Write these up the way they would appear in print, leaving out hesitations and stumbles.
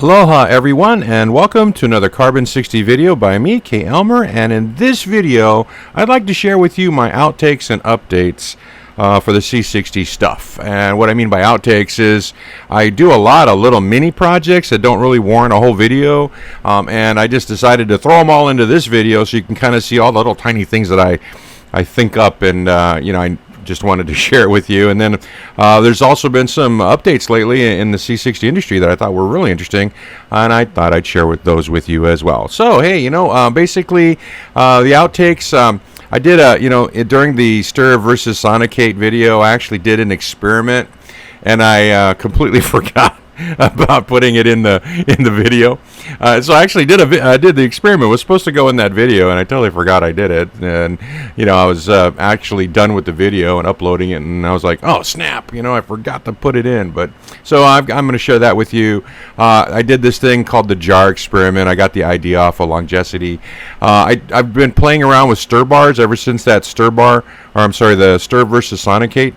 Aloha everyone, and welcome to another Carbon 60 video by me, K. Elmer. And in this video I'd like to share with you my outtakes and updates for the C60 stuff. And what I mean by outtakes is I do a lot of little mini projects that don't really warrant a whole video, and I just decided to throw them all into this video so you can kind of see all the little tiny things that I think up, and I just wanted to share it with you. And then there's also been some updates lately in the C60 industry that I thought were really interesting, and I thought I'd share those with you as well. So hey, basically the outtakes, I did during the Stir versus Sonicate video, I actually did an experiment, and I completely forgot about putting it in the video. So I actually I did the experiment. It was supposed to go in that video, and I totally forgot I did it. And I was actually done with the video and uploading it, and I was like, oh snap, I forgot to put it in. But so I'm going to share that with you. I did this thing called the jar experiment. I got the idea off of Longecity. I've been playing around with stir bars ever since that the Stir versus Sonicate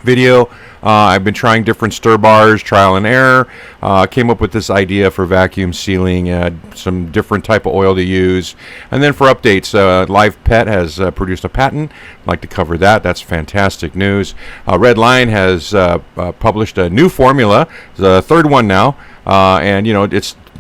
video. I've been trying different stir bars, trial and error. Came up with this idea for vacuum sealing, some different type of oil to use. And then for updates, LivePet has produced a patent. I'd like to cover that. That's fantastic news. Red Lion has published a new formula, the third one now, and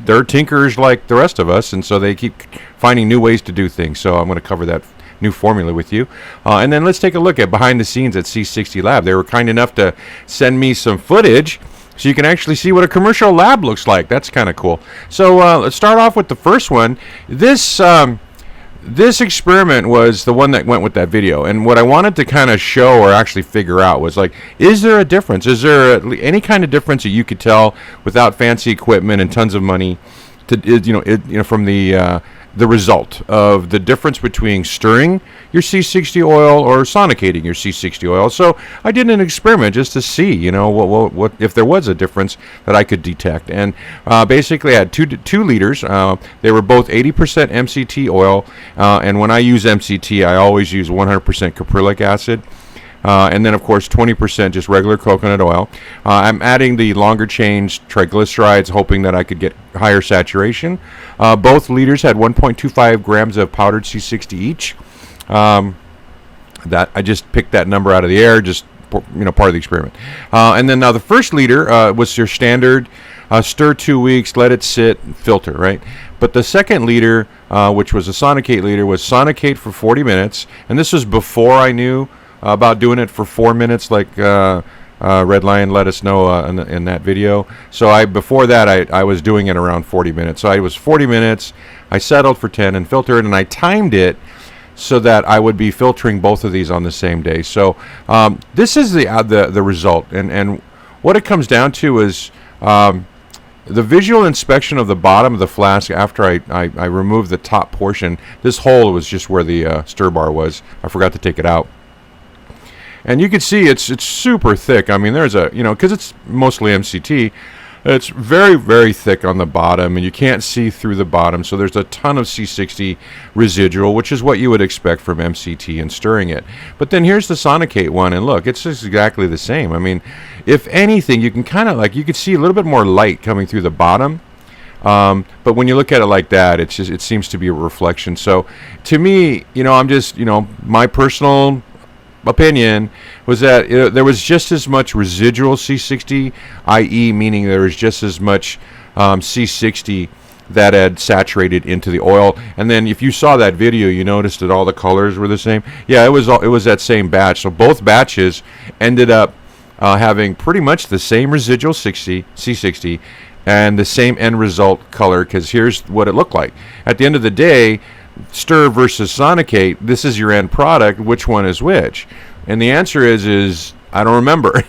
they're tinkers like the rest of us, and so they keep finding new ways to do things. So I'm going to cover that new formula with you, and then let's take a look at behind the scenes at C60 Lab. They were kind enough to send me some footage so you can actually see what a commercial lab looks like. That's kind of cool. So let's start off with the first one. This experiment was the one that went with that video, and what I wanted to kind of show or actually figure out was, like, is there a difference? Is there any kind of difference that you could tell without fancy equipment and tons of money from the result of the difference between stirring your C60 oil or sonicating your C60 oil? So I did an experiment just to see, what if there was a difference that I could detect. And basically I had two liters. They were both 80% MCT oil, and when I use MCT, I always use 100% caprylic acid. And then, of course, 20% just regular coconut oil. I'm adding the longer chain triglycerides, hoping that I could get higher saturation. Both liters had 1.25 grams of powdered C60 each. That I just picked that number out of the air, just part of the experiment. And then now the first liter was your standard stir 2 weeks, let it sit, filter, right? But the second liter, which was a Sonicate liter, was Sonicate for 40 minutes, and this was before I knew about doing it for 4 minutes, like Red Lion let us know in that video. So before that I was doing it around 40 minutes. So I was 40 minutes. I settled for 10 and filtered, and I timed it so that I would be filtering both of these on the same day. So this is the result, and what it comes down to is the visual inspection of the bottom of the flask after I removed the top portion. This hole was just where the stir bar was. I forgot to take it out. And you can see it's super thick. I mean, there's because it's mostly MCT, it's very, very thick on the bottom, and you can't see through the bottom. So there's a ton of C60 residual, which is what you would expect from MCT and stirring it. But then here's the Sonicate one, and look, it's just exactly the same. I mean, if anything, you can kind of you could see a little bit more light coming through the bottom. But when you look at it like that, it seems to be a reflection. So to me, I'm just, my personal opinion was that there was just as much residual C60, i.e. meaning there was just as much C60 that had saturated into the oil. And then if you saw that video, you noticed that all the colors were the same. Yeah, it was that same batch. So both batches ended up having pretty much the same residual C60 and the same end result color, because here's what it looked like. At the end of the day, Stir versus Sonicate, this is your end product. Which one is which? And the answer is I don't remember.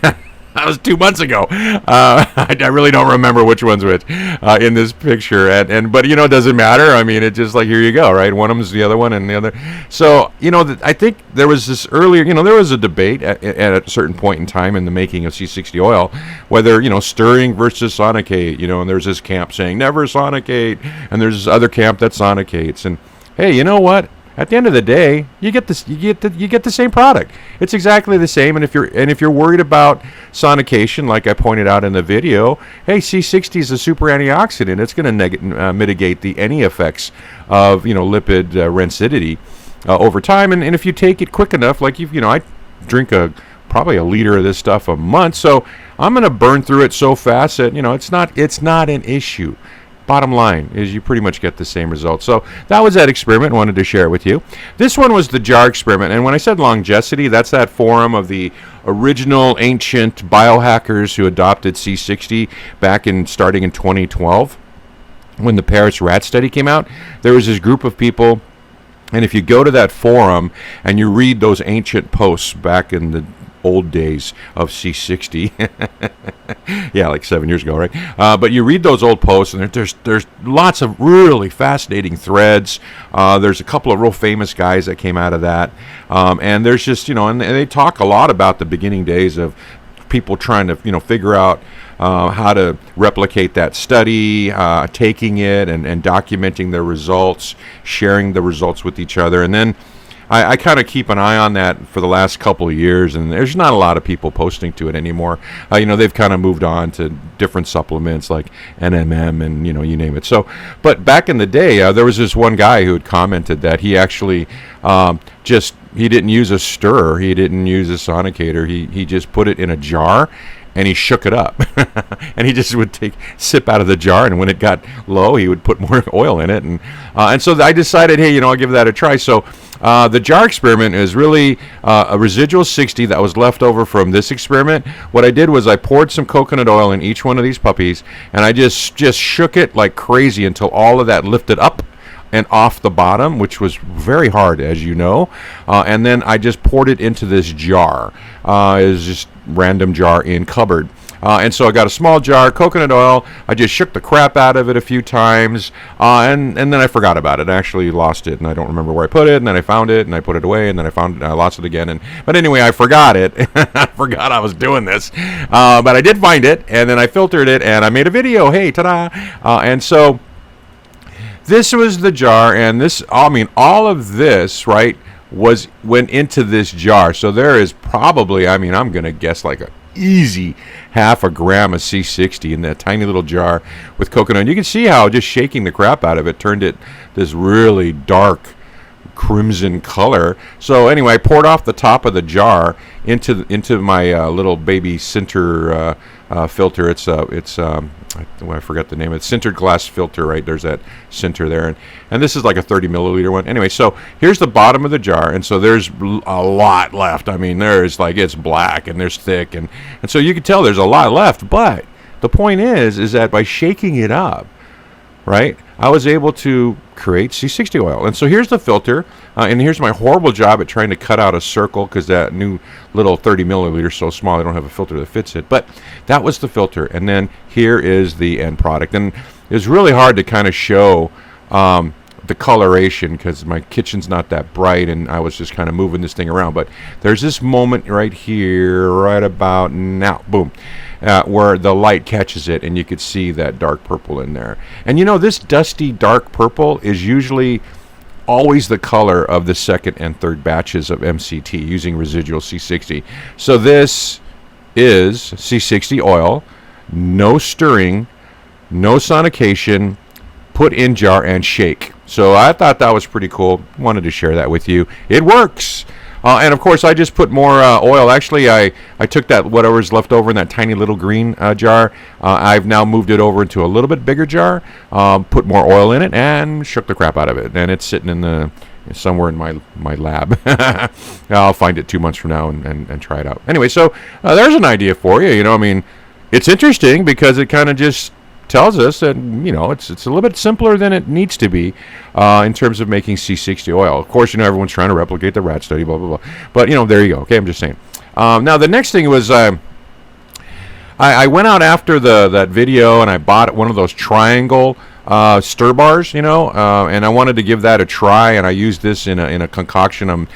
That was 2 months ago. I really don't remember which one's which in this picture. But it doesn't matter. I mean, it's just like, here you go, right? One of them is the other one, and the other. So I think there was this earlier. There was a debate at a certain point in time in the making of C60 oil whether stirring versus Sonicate. And there's this camp saying never Sonicate, and there's this other camp that Sonicates. And hey, you know what? at the end of the day, you get this, you get the same product. It's exactly the same. And if you're worried about sonication, like I pointed out in the video, hey, C60 is a super antioxidant. It's going to mitigate any effects of lipid rancidity over time. And if you take it quick enough, like I drink probably a liter of this stuff a month, so I'm going to burn through it so fast that it's not an issue. Bottom line is you pretty much get the same results. So that was that experiment. Wanted to share it with you. This one was the jar experiment. And when I said Longecity, that's that forum of the original ancient biohackers who adopted C60 starting in 2012. When the Paris rat study came out, there was this group of people. And if you go to that forum and you read those ancient posts back in the old days of C60, yeah, like 7 years ago, right? But you read those old posts, and there's lots of really fascinating threads. There's a couple of real famous guys that came out of that, and there's just and they talk a lot about the beginning days of people trying to figure out how to replicate that study, taking it and documenting their results, sharing the results with each other, and then I kind of keep an eye on that for the last couple of years, and there's not a lot of people posting to it anymore. They've kind of moved on to different supplements like NMM and you name it. So, but back in the day, there was this one guy who had commented that he actually he didn't use a stirrer, he didn't use a sonicator, he just put it in a jar. And he shook it up, and he just would sip out of the jar, and when it got low, he would put more oil in it, and so I decided, hey, I'll give that a try. So the jar experiment is really a residual 60 that was left over from this experiment. What I did was I poured some coconut oil in each one of these puppies, and I just shook it like crazy until all of that lifted up and off the bottom, which was very hard, as you know. And then I just poured it into this jar. It was just random jar in cupboard. And so I got a small jar, coconut oil. I just shook the crap out of it a few times, and then I forgot about it. I actually lost it, and I don't remember where I put it. And then I found it, and I put it away, and then I lost it again. But anyway, I forgot it. I forgot I was doing this. But I did find it, and then I filtered it, and I made a video. Hey, ta-da! And so this was the jar, and all of this, right, went into this jar. So there is probably, I'm going to guess like a easy half a gram of C60 in that tiny little jar with coconut. And you can see how just shaking the crap out of it turned it this really dark crimson color. So anyway, I poured off the top of the jar into my little baby sinter filter. I forgot the name. It's sintered glass filter, right? There's that sinter there, and this is like a 30 milliliter one. Anyway, so here's the bottom of the jar, and so there's a lot left. There's it's black and there's thick, and so you can tell there's a lot left. But the point is that by shaking it up, right, I was able to create C60 oil. And so here's the filter, and here's my horrible job at trying to cut out a circle because that new little 30 milliliter is so small I don't have a filter that fits it. But that was the filter, and then here is the end product. And it was really hard to kind of show the coloration because my kitchen's not that bright, and I was just kind of moving this thing around. But there's this moment right here, right about now, boom, where the light catches it, and you could see that dark purple in there. And this dusty dark purple is usually always the color of the second and third batches of MCT using residual C60. So this is C60 oil, no stirring, no sonication, put in jar and shake. So I thought that was pretty cool. Wanted to share that with you. It works. And of course, I just put more oil. Actually, I took that whatever's left over in that tiny little green jar. I've now moved it over into a little bit bigger jar, put more oil in it, and shook the crap out of it. And it's sitting in somewhere in my lab. I'll find it 2 months from now and try it out. Anyway, so there's an idea for you. It's interesting because it kind of just tells us that it's a little bit simpler than it needs to be in terms of making C60 oil. Of course, everyone's trying to replicate the rat study, blah blah blah. But there you go. Okay, I'm just saying. Now the next thing was I went out after that video and I bought one of those triangle stir bars, and I wanted to give that a try, and I used this in a concoction. I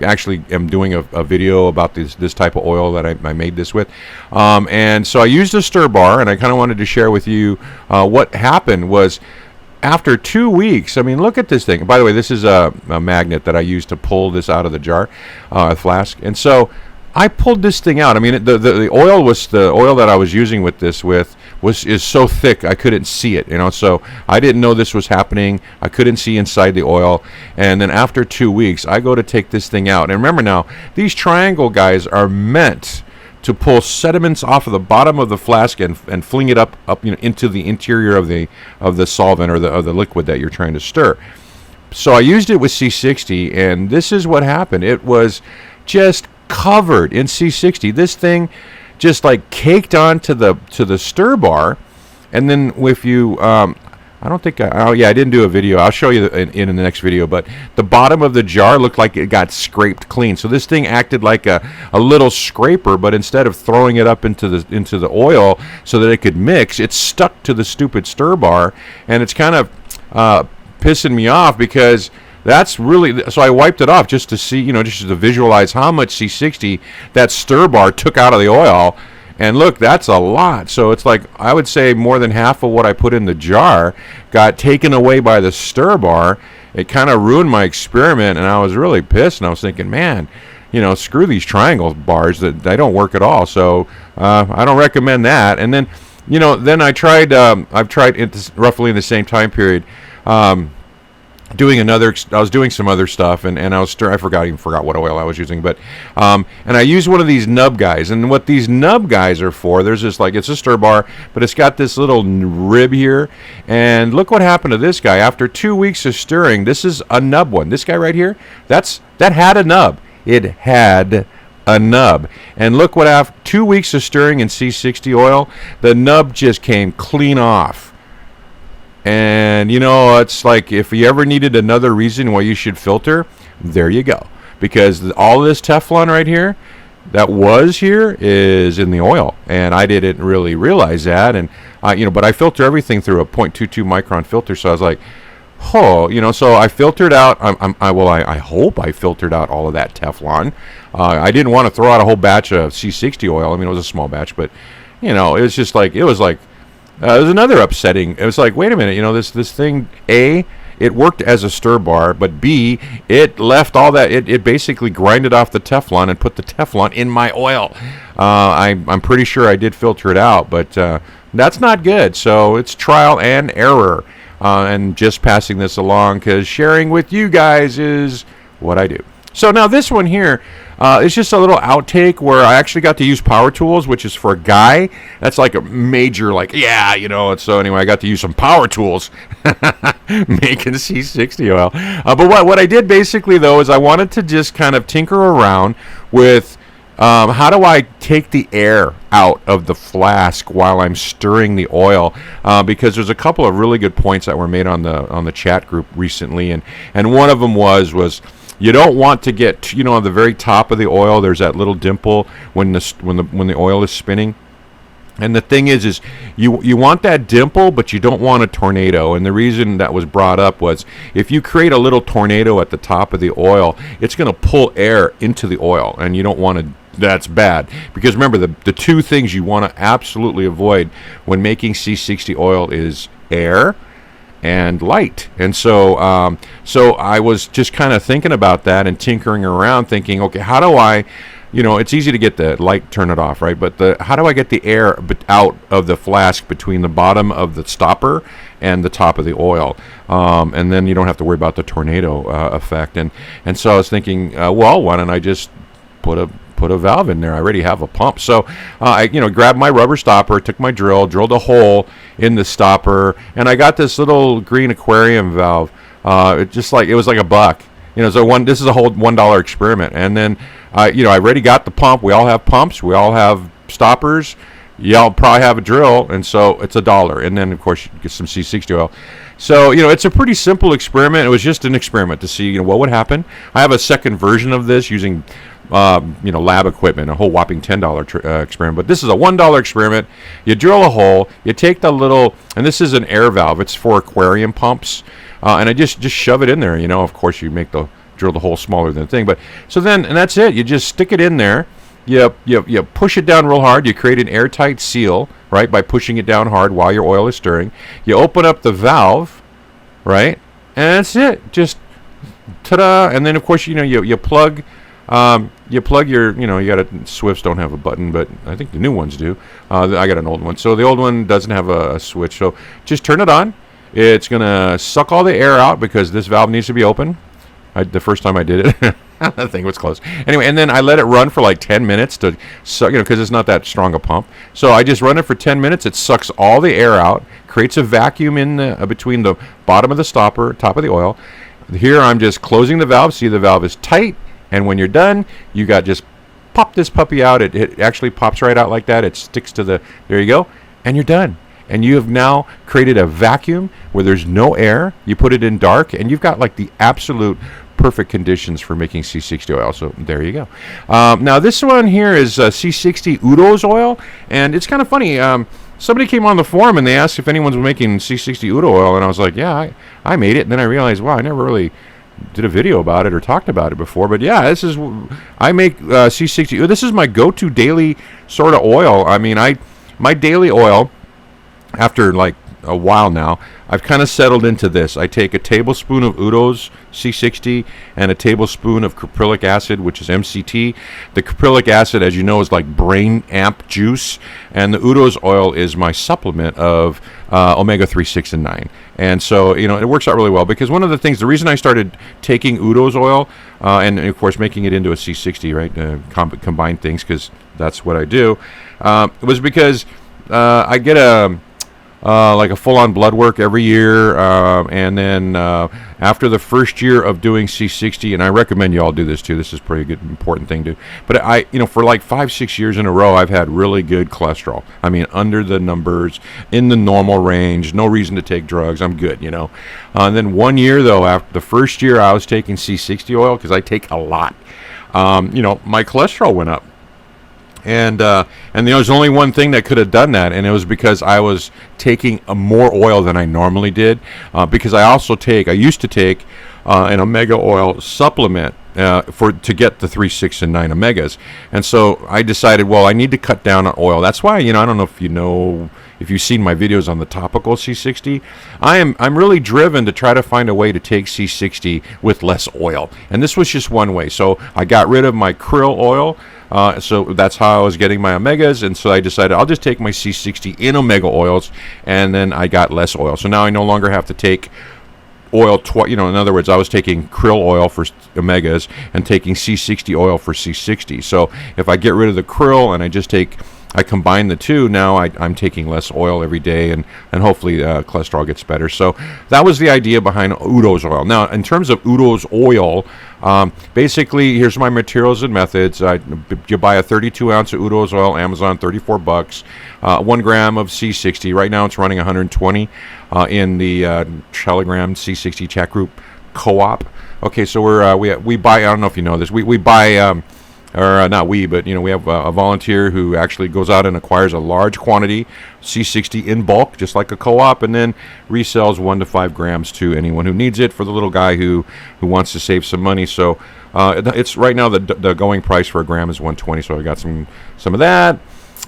actually am doing a video about this type of oil that I made this with, and so I used a stir bar, and I kind of wanted to share with you what happened was after 2 weeks, I mean, look at this thing. By the way, this is a magnet that I use to pull this out of the jar, flask. And so I pulled this thing out. I mean, the oil that I was using with this is so thick I couldn't see it, so I didn't know this was happening. I couldn't see inside the oil. And then after 2 weeks, I go to take this thing out. And remember now, these triangle guys are meant to pull sediments off of the bottom of the flask and fling it up into the interior of the solvent or the liquid that you're trying to stir. So I used it with C60, and this is what happened. It was just covered in C60. This thing just like caked onto the stir bar, and then if you I don't think I didn't do a video. I'll show you in the next video, but the bottom of the jar looked like it got scraped clean. So this thing acted like a little scraper, but instead of throwing it up into the oil so that it could mix, it stuck to the stupid stir bar, and it's kind of pissing me off because that's really, so I wiped it off just to see, just to visualize how much C60 that stir bar took out of the oil. And look, that's a lot. So it's like, I would say more than half of what I put in the jar got taken away by the stir bar. It kind of ruined my experiment, and I was really pissed. And I was thinking, man, screw these triangle bars, that they don't work at all. So I don't recommend that. And then, then I've tried it roughly in the same time period. I was doing some other stuff, and I forgot what oil I was using, but and I used one of these nub guys. And what these nub guys are for, there's this, like, it's a stir bar, but it's got this little rib here, and look what happened to this guy. After 2 weeks of stirring, this is a nub one. This guy right here, that had a nub. It had a nub. And look what, after 2 weeks of stirring in C60 oil, the nub just came clean off. And, it's like, if you ever needed another reason why you should filter, there you go. Because all this Teflon right here, that was here, is in the oil. And I didn't really realize that. And, but I filter everything through a 0.22 micron filter. So I was like, so I filtered out, I hope I filtered out all of that Teflon. I didn't want to throw out a whole batch of C60 oil. I mean, it was a small batch, but, it was just like, it was another upsetting. It was like, wait a minute, this thing, A, it worked as a stir bar, but B, it left all that, it basically grinded off the Teflon and put the Teflon in my oil. I'm pretty sure I did filter it out, but that's not good. So it's trial and error, and just passing this along because sharing with you guys is what I do. So now this one here, it's just a little outtake where I actually got to use power tools, which is for a guy. That's like a major, and so anyway, I got to use some power tools making C60 oil. But what I did basically, though, is I wanted to just kind of tinker around with how do I take the air out of the flask while I'm stirring the oil? Because there's a couple of really good points that were made on the chat group recently, and one of them was you don't want to get, on the very top of the oil, there's that little dimple when the oil is spinning. And the thing is you want that dimple, but you don't want a tornado. And the reason that was brought up was if you create a little tornado at the top of the oil, it's going to pull air into the oil, and you don't want to. That's bad, because remember, the two things you want to absolutely avoid when making C60 oil is air and light. And so I was just kind of thinking about that and tinkering around, thinking, okay, how do I, it's easy to get the light, turn it off, right? But how do I get the air out of the flask between the bottom of the stopper and the top of the oil? And then you don't have to worry about the tornado effect. And so I was thinking, why don't I just put a valve in there? I already have a pump. So I grabbed my rubber stopper, took my drill, drilled a hole in the stopper, and I got this little green aquarium valve. It was like $1. This is a whole $1 experiment. And then I already got the pump. We all have pumps. We all have stoppers. Y'all probably have a drill, and so it's $1. And then of course you get some C60 oil. So it's a pretty simple experiment. It was just an experiment to see what would happen. I have a second version of this using lab equipment, a whole whopping $10 experiment. But this is a $1 experiment. You drill a hole, you take the little, and this is an air valve. It's for aquarium pumps, and I just shove it in there. Of course, you drill the hole smaller than the thing. But so then, and that's it. You just stick it in there. You push it down real hard. You create an airtight seal, right, by pushing it down hard while your oil is stirring. You open up the valve, right? And that's it. Just ta-da! And then of course you plug your you got Swifts don't have a button, but I think the new ones do. I got an old one, so the old one doesn't have a switch. So just turn it on. It's gonna suck all the air out because this valve needs to be open. The first time I did it, that thing was close. Anyway, and then I let it run for like 10 minutes to suck, because it's not that strong a pump. So I just run it for 10 minutes. It sucks all the air out, creates a vacuum in between the bottom of the stopper, top of the oil. Here I'm just closing the valve. See, the valve is tight, and when you're done, you got just pop this puppy out. It actually pops right out like that. It sticks to the, there you go, and you're done. And you have now created a vacuum where there's no air. You put it in dark, and you've got like the absolute perfect conditions for making C60 oil. So there you go. Now this one here is C60 Udo's oil, and it's kind of funny. Somebody came on the forum and they asked if anyone's making C60 Udo oil, and I was like, yeah, I made it. And then I realized, wow, I never really did a video about it or talked about it before. But yeah, I make C60. This is my go-to daily sort of oil. I mean, my daily oil, after like a while now, I've kind of settled into this. I take a tablespoon of Udo's C60 and a tablespoon of caprylic acid, which is MCT. The caprylic acid, as you know, is like brain amp juice, and the Udo's oil is my supplement of omega-3, 6, and 9. And so, it works out really well, because one of the things, the reason I started taking Udo's oil, and of course making it into a C60, right, combine things, because that's what I do, was because I get like a full-on blood work every year, and then after the first year of doing C60, and I recommend you all do this too. This is pretty good, important thing to. But for like 5-6 years in a row, I've had really good cholesterol. I mean, under the numbers, in the normal range, no reason to take drugs. I'm good, And then 1 year though, after the first year, I was taking C60 oil because I take a lot. My cholesterol went up. And there was only one thing that could have done that, and it was because I was taking more oil than I normally did. Because I used to take an omega oil supplement to get the 3, 6, and 9 omegas. And so I decided, well, I need to cut down on oil. That's why, I don't know if you've seen my videos on the topical C60, I'm really driven to try to find a way to take C60 with less oil. And this was just one way. So I got rid of my krill oil. So that's how I was getting my omegas, and so I decided I'll just take my C60 in omega oils, and then I got less oil. So now I no longer have to take oil in other words, I was taking krill oil for omegas and taking C60 oil for C60. So if I get rid of the krill and I combine the two, now I'm taking less oil every day, and hopefully cholesterol gets better. So that was the idea behind Udo's oil. Now, in terms of Udo's oil, basically, here's my materials and methods. You buy a 32 ounce of Udo's oil, Amazon, $34. 1 gram of C60. Right now, it's running 120 in the Telegram C60 chat group co-op. Okay, so we buy. I don't know if you know this. We buy. Not we, but we have a volunteer who actually goes out and acquires a large quantity C60 in bulk, just like a co-op, and then resells 1 to 5 grams to anyone who needs it, for the little guy who wants to save some money. So it's right now the going price for a gram is 120. So I got some of that,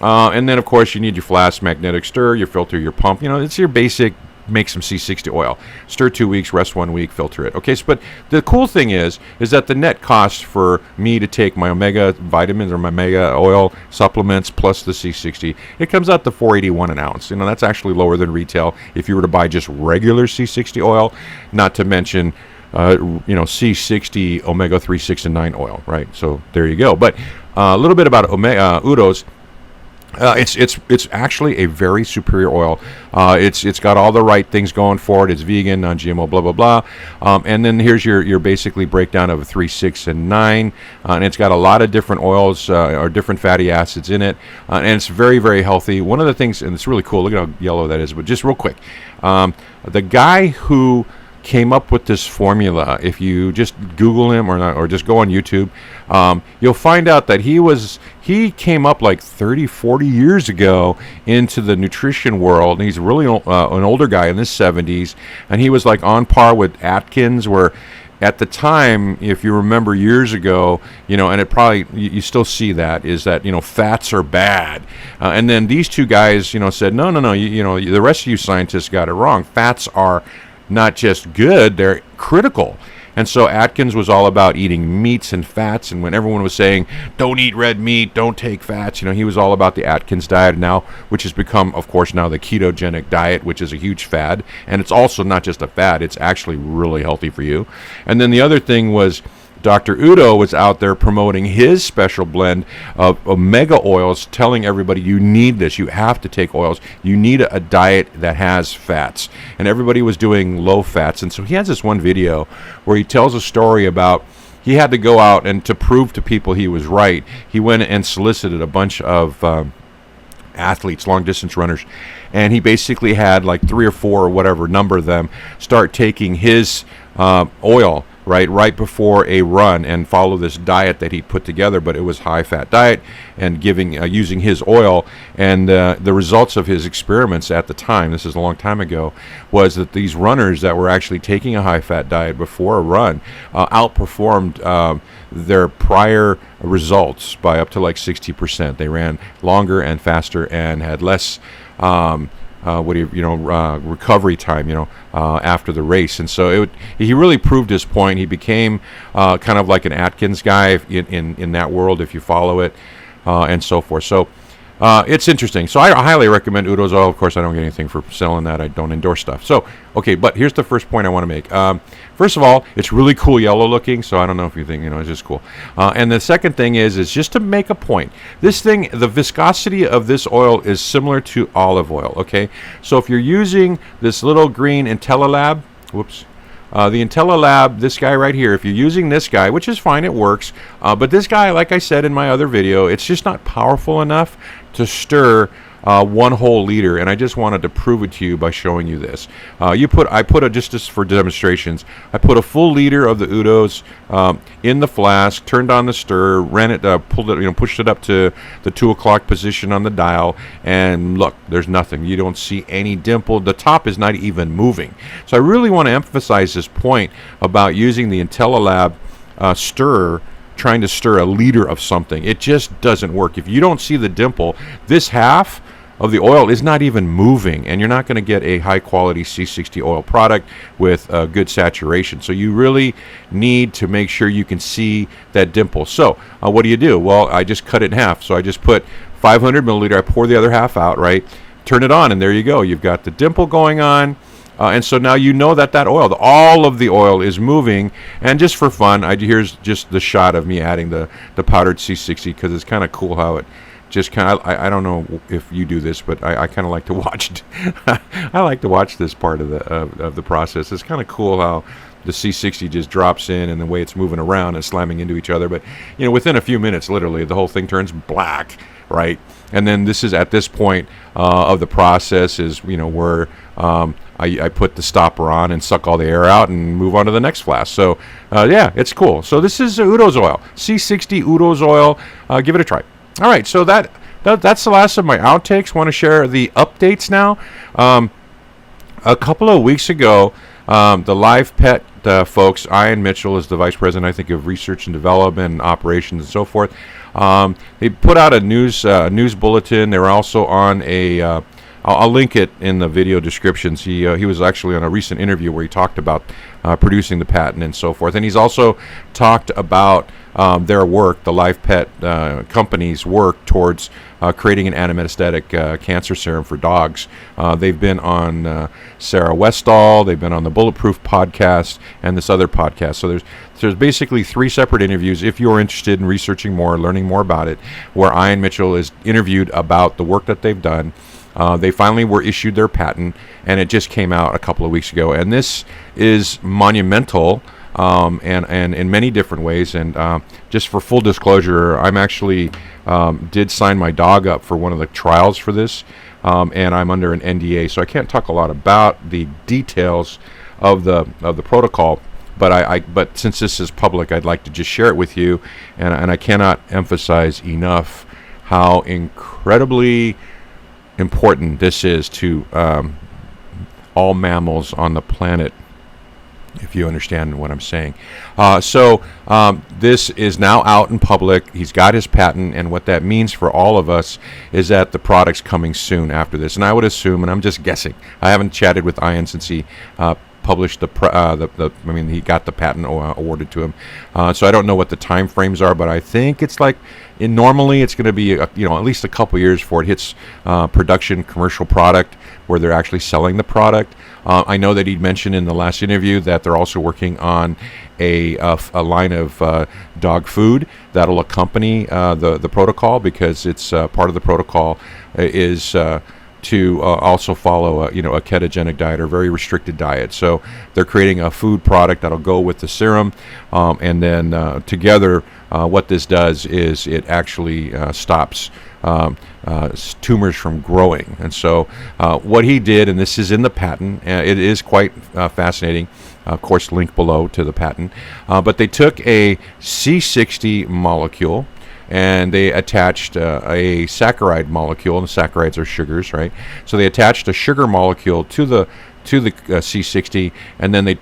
and then of course you need your flask, magnetic stir, your filter, your pump. It's your basic. Make some C60 oil. Stir 2 weeks, rest 1 week, filter it. Okay, but the cool thing is that the net cost for me to take my omega vitamins or my omega oil supplements plus the C60, it comes out to $4.81 an ounce. That's actually lower than retail if you were to buy just regular C60 oil, not to mention C60 omega-3, 6, and 9 oil, right? So there you go. But a little bit about Udo's. It's actually a very superior oil. It's got all the right things going for it. It's vegan, non-GMO, blah blah blah. And then here's your basically breakdown of 3, 6, and 9. And it's got a lot of different oils or different fatty acids in it, and it's very, very healthy. One of the things, and it's really cool. Look at how yellow that is. But just real quick, the guy who came up with this formula, if you just Google him or just go on YouTube, you'll find out that he came up like 30-40 years ago into the nutrition world, and he's really an older guy in his 70s, and he was like on par with Atkins, where at the time, if you remember years ago, and it probably, you still see that, is that, fats are bad. And then these two guys, said, no, the rest of you scientists got it wrong. Fats are not just good, they're critical. And so Atkins was all about eating meats and fats, and when everyone was saying, don't eat red meat, don't take fats, he was all about the Atkins diet now, which has become, of course, now the ketogenic diet, which is a huge fad. And it's also not just a fad, it's actually really healthy for you. And then the other thing was Dr. Udo was out there promoting his special blend of omega oils, telling everybody you need this, you have to take oils, you need a diet that has fats. And everybody was doing low fats. And so he has this one video where he tells a story about he had to go out, and to prove to people he was right, he went and solicited a bunch of athletes, long distance runners, and he basically had like 3 or 4 or whatever number of them start taking his oil right before a run and follow this diet that he put together, but it was high fat diet and using his oil. And the results of his experiments at the time, this is a long time ago, was that these runners that were actually taking a high fat diet before a run outperformed their prior results by up to like 60%. They ran longer and faster and had less recovery time, after the race. And so he really proved his point. He became kind of like an Atkins guy in that world, if you follow it, and so forth. So it's interesting. So I highly recommend Udo's oil. Of course, I don't get anything for selling that. I don't endorse stuff. So, okay, but here's the first point I want to make. First of all, it's really cool yellow looking, so I don't know if you think, it's just cool. And the second thing is just to make a point. This thing, the viscosity of this oil is similar to olive oil, okay? So if you're using this little green IntelliLab, the IntelliLab, this guy right here, if you're using this guy, which is fine, it works, but this guy, like I said in my other video, it's just not powerful enough to stir 1 whole liter, and I just wanted to prove it to you by showing you this. Just for demonstrations, I put a full liter of the Udo's in the flask, turned on the stir, ran it, pushed it up to the 2 o'clock position on the dial, and look, there's nothing. You don't see any dimple. The top is not even moving. So I really want to emphasize this point about using the IntelliLab stirrer, trying to stir a liter of something. It just doesn't work. If you don't see the dimple, this half of the oil is not even moving, and you're not going to get a high quality C60 oil product with good saturation. So you really need to make sure you can see that dimple. So what do? Well, I just cut it in half. So I just put 500 milliliter, I pour the other half out, right? Turn it on, and there you go. You've got the dimple going on. And so now you know that oil, all of the oil is moving. And just for fun, here's just the shot of me adding the powdered C60, because it's kind of cool how it just kind of, I don't know if you do this, but I kind of like to watch it. I like to watch this part of the process. It's kind of cool how the C60 just drops in, and the way it's moving around and slamming into each other. But within a few minutes, literally, the whole thing turns black, right? And then this is at this point of the process is where I put the stopper on and suck all the air out and move on to the next flask. So yeah, it's cool. So this is Udo's oil, C60 Udo's oil. Give it a try. All right, so that's the last of my outtakes. Want to share the updates now. A couple of weeks ago, the LivePet folks, Ian Mitchell is the vice president, I think, of research and development and operations and so forth. They put out a news bulletin. They were also on a I'll link it in the video descriptions. He was actually on a recent interview where he talked about producing the patent and so forth. And he's also talked about their work, the LivePet company's work towards creating an antimetastatic cancer serum for dogs. They've been on Sarah Westall, they've been on the Bulletproof podcast, and this other podcast. So there's basically 3 separate interviews, if you're interested in researching more, learning more about it, where Ian Mitchell is interviewed about the work that they've done. They finally were issued their patent, and it just came out a couple of weeks ago. And this is monumental, and in many different ways. And just for full disclosure, I'm actually did sign my dog up for one of the trials for this, and I'm under an NDA, so I can't talk a lot about the details of the protocol. But since this is public, I'd like to just share it with you, and I cannot emphasize enough how incredibly important this is to all mammals on the planet, if you understand what I'm saying. So this is now out in public. He's got his patent, and what that means for all of us is that the product's coming soon after this. And I would assume, and I'm just guessing, I haven't chatted with Ian since he published I mean, he got the patent awarded to him. So I don't know what the time frames are, but I think it's like, normally it's going to be at least a couple years before it hits production commercial product where they're actually selling the product. I know that he'd mentioned in the last interview that they're also working on a line of dog food that'll accompany the protocol, because it's part of the protocol is to also follow a ketogenic diet or very restricted diet. So they're creating a food product that'll go with the serum, and then together what this does is it actually stops tumors from growing. And so what he did, and this is in the patent, it is quite fascinating, of course link below to the patent, but they took a C60 molecule and they attached a saccharide molecule, and the saccharides are sugars, right? So they attached a sugar molecule to the C60, and then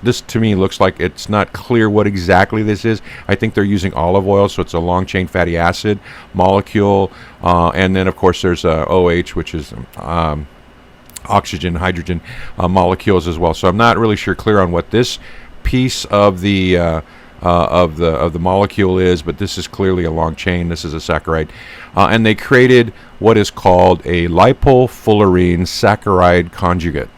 this to me looks like it's not clear what exactly this is. I think they're using olive oil, so it's a long chain fatty acid molecule, and then of course there's OH, which is oxygen, hydrogen molecules as well. So I'm not really clear on what this piece of the molecule is, but this is clearly a long chain. This is a saccharide, and they created what is called a Lipofullerene-Saccharide conjugate.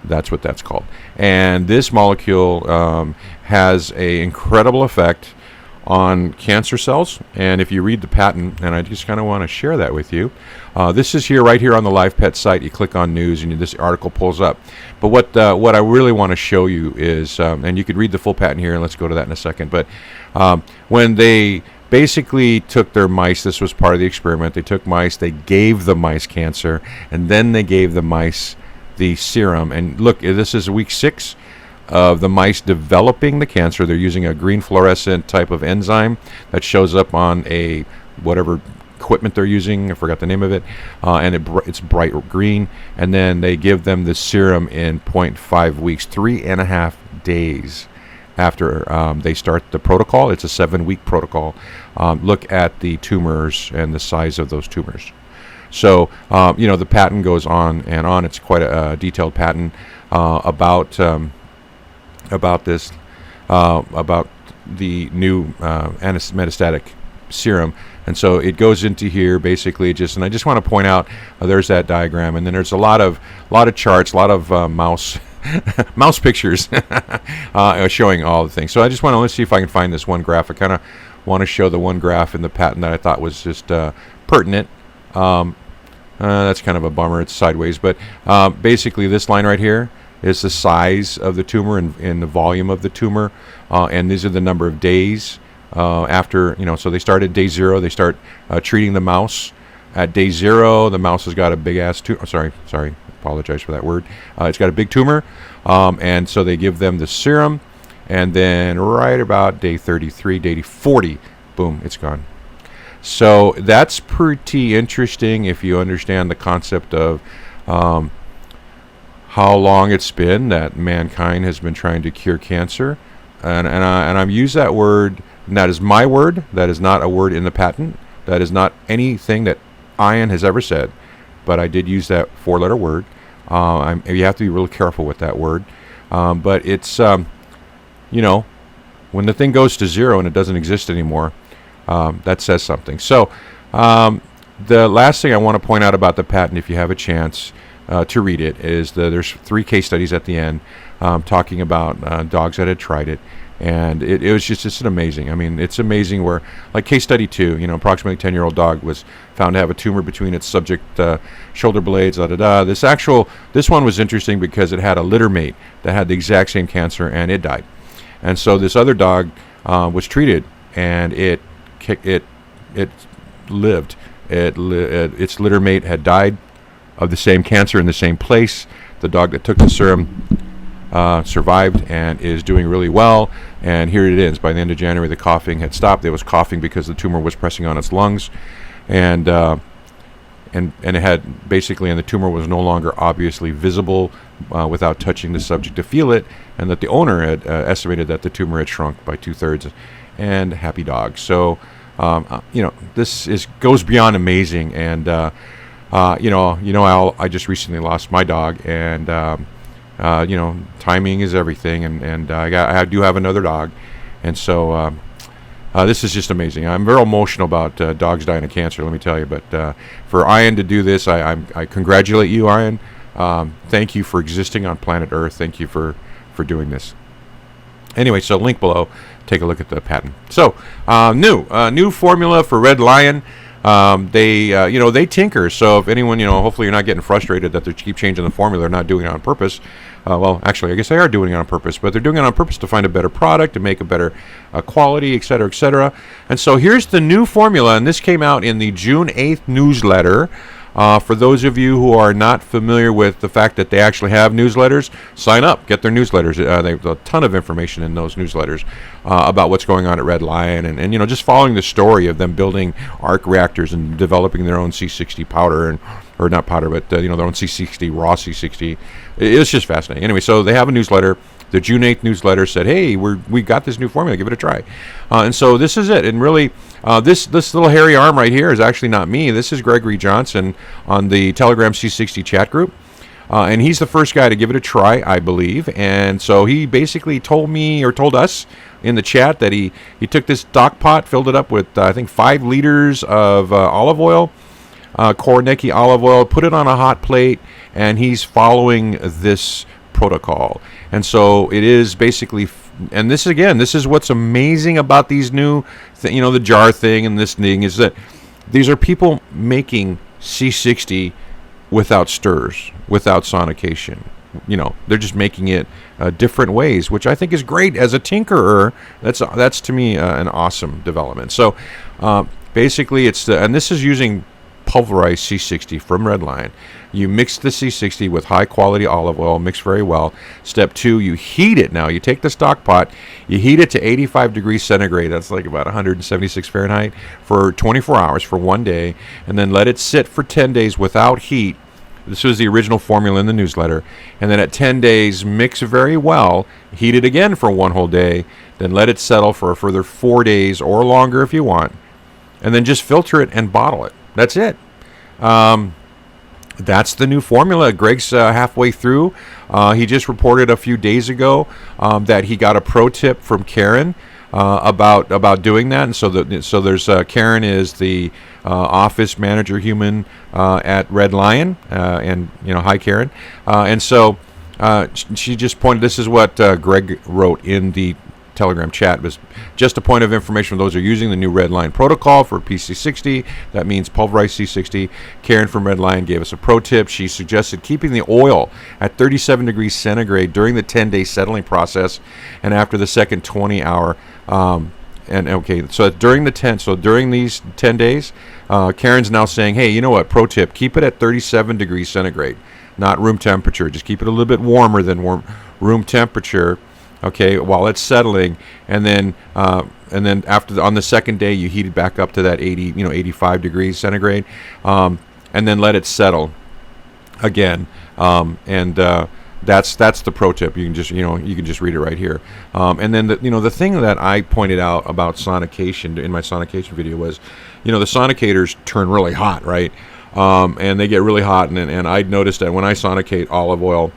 That's what that's called. And this molecule has a incredible effect on cancer cells. And if you read the patent, and I just kind of want to share that with you, this is right here on the LivePet site. You click on news, and this article pulls up. But what I really want to show you is, and you could read the full patent here, and let's go to that in a second. But when they basically took their mice, this was part of the experiment. They took mice, they gave the mice cancer, and then they gave the mice the serum. And look, this is week 6 of the mice developing the cancer. They're using a green fluorescent type of enzyme that shows up on a whatever equipment they're using. I forgot the name of it, and it's bright green. And then they give them the serum in 0.5 weeks, 3.5 days after they start the protocol. It's a 7-week protocol. Look at the tumors and the size of those tumors. So the patent goes on and on. It's quite a detailed patent about this, about the new metastatic serum. And so it goes into here basically and I just want to point out, there's that diagram, and then there's a lot of charts, a lot of mouse pictures showing all the things. So I just want to, let's see if I can find this one graph. I kind of want to show the one graph in the patent that I thought was just pertinent. That's kind of a bummer, it's sideways, but basically this line right here is the size of the tumor and the volume of the tumor, and these are the number of days after, so they start at day 0, they start treating the mouse. At day 0, the mouse has got a big ass tumor. Sorry, apologize for that word. It's got a big tumor, and so they give them the serum, and then right about day 33, day 40, boom, it's gone. So that's pretty interesting if you understand the concept of how long it's been that mankind has been trying to cure cancer. And I've used that word, and that is my word. That is not a word in the patent. That is not anything that Ian has ever said. But I did use that 4-letter word. You have to be really careful with that word. But it's, when the thing goes to 0 and it doesn't exist anymore, that says something. So the last thing I want to point out about the patent, if you have a chance to read it, is there's 3 case studies at the end talking about dogs that had tried it. And it was just amazing. I mean, it's amazing where, like case study 2, approximately 10-year-old dog was found to have a tumor between its subject shoulder blades, This one was interesting because it had a litter mate that had the exact same cancer, and it died. And so this other dog was treated, and it lived. Its litter mate had died of the same cancer in the same place. The dog that took the serum survived and is doing really well. And here it is. By the end of January, the coughing had stopped. It was coughing because the tumor was pressing on its lungs, and it had basically, and the tumor was no longer obviously visible without touching the subject to feel it, and that the owner had estimated that the tumor had shrunk by 2/3, and happy dog. So this goes beyond amazing. And I just recently lost my dog, and timing is everything, and I do have another dog, and so this is just amazing. I'm very emotional about dogs dying of cancer, let me tell you. But for Ian to do this, I congratulate you, Ian. Thank you for existing on planet Earth. Thank you for doing this. Anyway, so link below. Take a look at the patent. So new formula for Red Lion. They tinker. So if anyone, hopefully you're not getting frustrated that they keep changing the formula. They're not doing it on purpose. Well, actually, I guess they are doing it on purpose, but they're doing it on purpose to find a better product, to make a better quality, et cetera, et cetera. And so here's the new formula, and this came out in the June 8th newsletter. For those of you who are not familiar with the fact that they actually have newsletters, sign up, get their newsletters. They have a ton of information in those newsletters about what's going on at Red Lion, and just following the story of them building arc reactors and developing their own C60 powder, or not powder, but their own C60, raw C60. It's just fascinating. Anyway, so they have a newsletter. The June 8th newsletter said, hey, we got this new formula, give it a try. And so this is it. And really, this little hairy arm right here is actually not me. This is Gregory Johnson on the Telegram C60 chat group. And he's the first guy to give it a try, I believe. And so he basically told us in the chat that he took this stock pot, filled it up with, I think, 5 liters of olive oil, Kornecki olive oil, put it on a hot plate, and he's following this protocol. And so it is basically, and this is what's amazing about these new, the jar thing and this thing, is that these are people making C60 without stirs, without sonication. They're just making it different ways, which I think is great. As a tinkerer, that's to me an awesome development. So basically, and this is using pulverized C60 from Red Lion. You mix the C60 with high quality olive oil, mix very well. Step 2, you heat it. Now you take the stock pot, you heat it to 85 degrees centigrade, that's like about 176 Fahrenheit, for 24 hours, for 1 day, and then let it sit for 10 days without heat. This was the original formula in the newsletter. And then at 10 days, mix very well, heat it again for 1 whole day, then let it settle for a further 4 days or longer if you want, and then just filter it and bottle it. That's it. That's the new formula. Greg's halfway through. He just reported a few days ago that he got a pro tip from Karen about doing that. And so there's Karen is the office manager human at Red Lion, and hi Karen. And so she just pointed. This is what Greg wrote in the Telegram chat. It was just a point of information for those who are using the new Red Lion protocol for PC60. That means pulverized C60. Karen from Red Lion gave us a pro tip. She suggested keeping the oil at 37 degrees centigrade during the 10-day settling process, and after the second 20-hour. So during these 10 days, Karen's now saying, hey, you know what? Pro tip: keep it at 37 degrees centigrade, not room temperature. Just keep it a little bit warmer than room temperature. Okay, while it's settling, and then after on the second day, you heat it back up to that 85 degrees centigrade, and then let it settle again. That's the pro tip. You can just read it right here. And then the thing that I pointed out about sonication in my sonication video was, the sonicators turn really hot, right? And they get really hot, and I noticed that when I sonicate olive oil,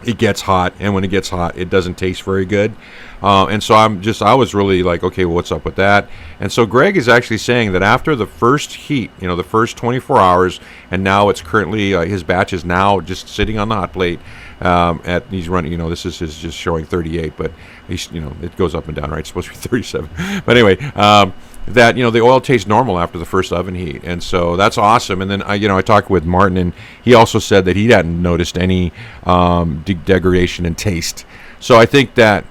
it gets hot, and when it gets hot, it doesn't taste very good. And so I was really like, okay, well, what's up with that? And so Greg is actually saying that after the first heat, the first 24 hours, and now it's currently, his batch is now just sitting on the hot plate, he's running, this is just showing 38, but he's, it goes up and down, right? It's supposed to be 37. But anyway, that the oil tastes normal after the first oven heat, and so that's awesome. And then I talked with Martin, and he also said that he hadn't noticed any degradation in taste. So I think that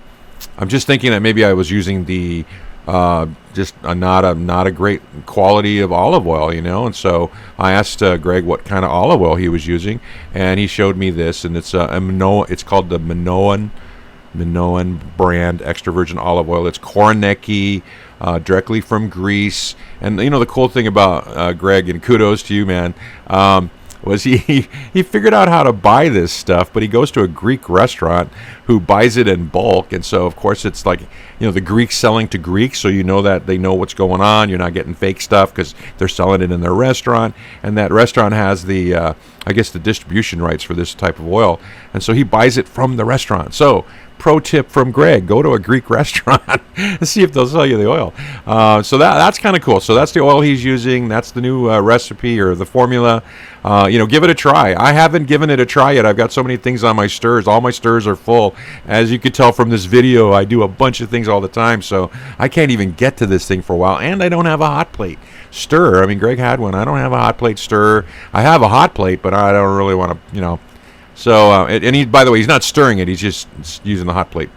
I'm just thinking that maybe I was using the not a great quality of olive oil, and so I asked Greg what kind of olive oil he was using, and he showed me this, and it's called the Minoan brand extra virgin olive oil. It's Kornecki, directly from Greece. And the cool thing about Greg, and kudos to you, man, was he figured out how to buy this stuff, but he goes to a Greek restaurant who buys it in bulk, and so of course it's like, you know, the Greeks selling to Greeks, so you know that they know what's going on. You're not getting fake stuff because they're selling it in their restaurant, and that restaurant has the I guess the distribution rights for this type of oil, and so he buys it from the restaurant. So pro tip from Greg: go to a Greek restaurant and see if they'll sell you the oil. So that's kind of cool. So that's the oil he's using. That's the new recipe or the formula. You know, give it a try. I haven't given it a try yet. I've got so many things on my stirrers. All my stirrers are full. As you could tell from this video, I do a bunch of things all the time, so I can't even get to this thing for a while. And I don't have a hot plate stirrer. I mean, Greg had one. I don't have a hot plate stirrer. I have a hot plate, but I don't really want to, you know. So, and he, by the way, he's not stirring it. He's just using the hot plate.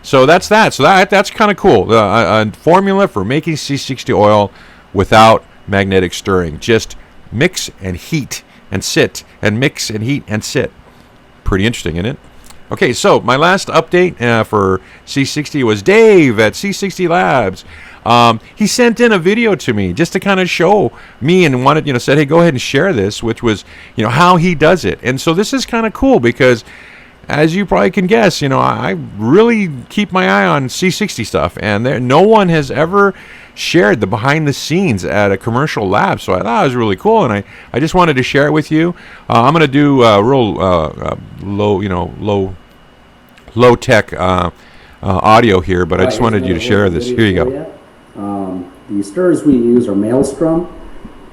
So that's that. So that's kind of cool. A formula for making C60 oil without magnetic stirring. Just mix and heat and sit, and mix and heat and sit. Pretty interesting, isn't it? Okay, so my last update for C60 was Dave at C60 Labs. He sent in a video to me just to kind of show me and wanted, you know, said, hey, go ahead and share this, which was, you know, how he does it. And so this is kind of cool because, as you probably can guess, you know, I really keep my eye on C60 stuff, and no one has ever shared the behind the scenes at a commercial lab. So I thought it was really cool, and I just wanted to share it with you. I'm going to do real low tech audio here, but I just wanted you to share this. Here you go. The stirrers we use are Maelstrom.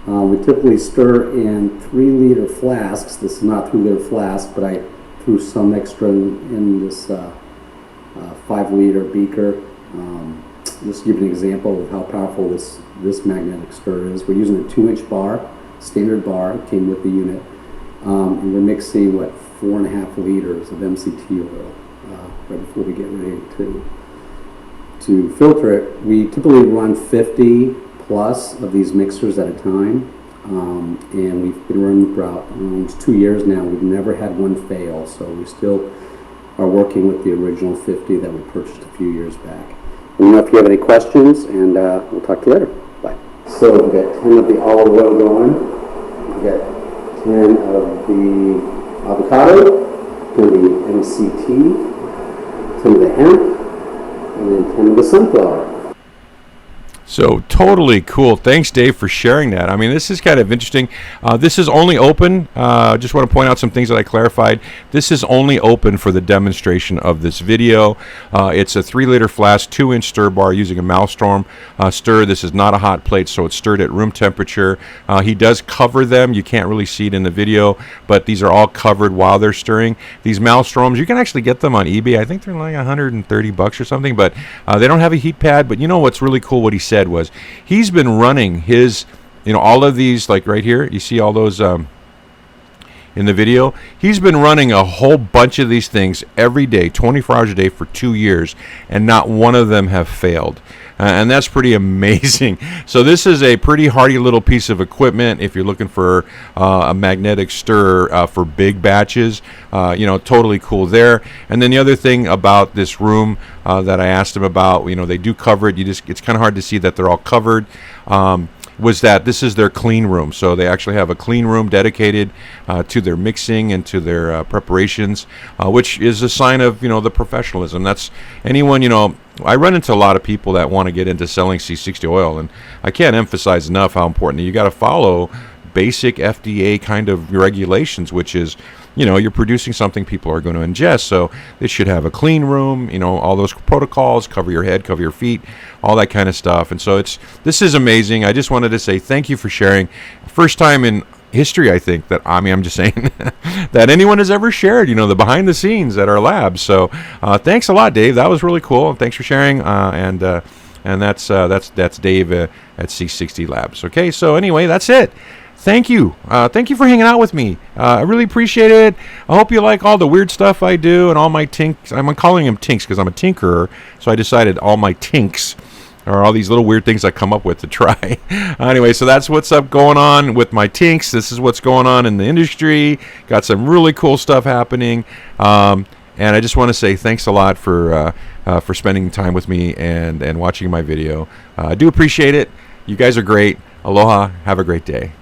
We typically stir in 3-liter flasks. This is not 3-liter flask, but I threw some extra in this 5-liter beaker. Just to give you an example of how powerful this magnetic stirrer is. We're using a 2-inch bar, standard bar, came with the unit. And we're mixing, 4.5 liters of MCT oil right before we get ready to filter it. We typically run 50 plus of these mixers at a time, and we've been running for about 2 years now. We've never had one fail, so we still are working with the original 50 that we purchased a few years back. Let me know if you have any questions, and we'll talk to you later. Bye. So we've got 10 of the olive oil going. We've got 10 of the avocado, 10 of the MCT, 10 of the hemp, and then 10 of the sunflower. So totally cool. Thanks, Dave, for sharing that. I mean, this is kind of interesting. This is only open. Just want to point out some things that I clarified. This is only open for the demonstration of this video. It's a 3-liter flask, 2-inch stir bar using a Maelstrom stir. This is not a hot plate, so it's stirred at room temperature. He does cover them. You can't really see it in the video, but these are all covered while they're stirring. These Maelstroms, you can actually get them on eBay. I think they're like $130 or something, but they don't have a heat pad. But you know what's really cool? What he said was he's been running his, you know, all of these, like right here, you see all those in the video. He's been running a whole bunch of these things every day, 24 hours a day for 2 years, and not one of them have failed. And that's pretty amazing. So this is a pretty hardy little piece of equipment if you're looking for a magnetic stir for big batches. You know, totally cool there. And then the other thing about this room that I asked him about, you know, they do cover it. It's kind of hard to see that they're all covered. Was that this is their clean room. So they actually have a clean room dedicated to their mixing and to their preparations, which is a sign of, you know, the professionalism. That's anyone, you know, I run into a lot of people that want to get into selling C60 oil, and I can't emphasize enough how important that you got to follow basic FDA kind of regulations, which is, you know, you're producing something people are going to ingest, so they should have a clean room, you know, all those protocols, cover your head, cover your feet, all that kind of stuff. And so this is amazing. I just wanted to say thank you for sharing. First time in history, I think, that, I mean, I'm just saying that anyone has ever shared, you know, the behind the scenes at our lab. So thanks a lot, Dave. That was really cool. Thanks for sharing. And that's Dave at C60 Labs. Okay, so anyway, that's it. Thank you. Thank you for hanging out with me. I really appreciate it. I hope you like all the weird stuff I do and all my tinks. I'm calling them tinks because I'm a tinkerer. So I decided all my tinks are all these little weird things I come up with to try. Anyway, so that's what's up going on with my tinks. This is what's going on in the industry. Got some really cool stuff happening. And I just want to say thanks a lot for spending time with me and watching my video. I do appreciate it. You guys are great. Aloha. Have a great day.